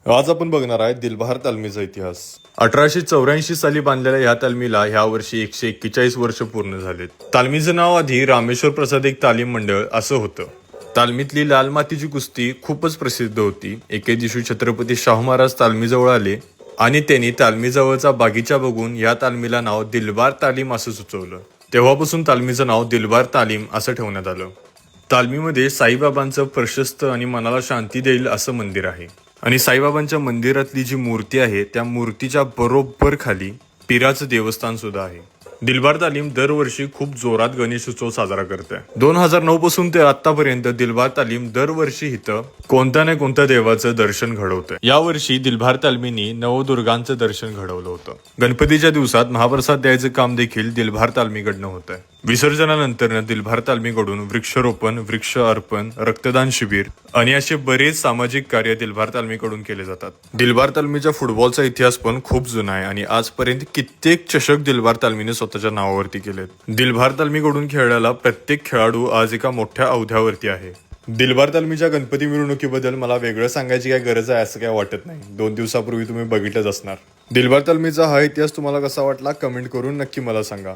आज आपण बघणार आहे दिलबहार तालमीचा इतिहास। 1884 साली बांधलेल्या या तालमीला ह्या वर्षी 141 वर्ष पूर्ण झालेत। तालमीचं नाव आधी रामेश्वर प्रसाद एक तालीम मंडळ असं होतं। तालमीतली लाल मातीची कुस्ती खूपच प्रसिद्ध होती। एके दिवशी छत्रपती शाहू महाराज तालमीजवळ आले आणि त्यांनी तालमीजवळचा बागीचा बघून या तालमीला नाव दिलबार तालीम असं सुचवलं। तेव्हापासून तालमीचं नाव दिलबार तालीम असं ठेवण्यात आलं। तालमीमध्ये साईबाबांचं प्रशस्त आणि मनाला शांती देईल असं मंदिर आहे आणि साईबाबांच्या मंदिरातली जी मूर्ती आहे त्या मूर्तीच्या बरोबर खाली पिराचं देवस्थान सुद्धा आहे। दिलबार तालीम दरवर्षी खूप जोरात गणेश उत्सव साजरा करते। 2009 पासून ते आतापर्यंत दिलबार तालीम दरवर्षी इथं कोणत्या ना कोणत्या देवाचं दर्शन घडवतंय। यावर्षी दिलबार तालमीनी नवदुर्गांचं दर्शन घडवलं होतं। गणपतीच्या दिवसात महाप्रसाद द्यायचं काम देखील दिलबार तालमीकडनं होतंय। विसर्जनानंतर दिलबार तालमीकडून वृक्षारोपण, वृक्ष अर्पण, रक्तदान शिबिर आणि असे बरेच सामाजिक कार्य दिलबार तालमीकडून केले जातात। दिलबार तालमीच्या फुटबॉलचा इतिहास पण खूप जुना आहे आणि आजपर्यंत कित्येक चषक दिलबार तालमीने स्वतःच्या नावावरती केलेत। दिलबार तालमीकडून खेळलेला प्रत्येक खेळाडू आज एका मोठ्या अवध्यावरती आहे। दिलबार तालमीच्या गणपती मिरवणुकीबद्दल मला वेगळं सांगायची काय गरज आहे असं काय वाटत नाही। 2 दिवसापूर्वी तुम्ही बघितलंच असणार। दिलबार तालमीचा हा इतिहास तुम्हाला कसा वाटला कमेंट करून नक्की मला सांगा।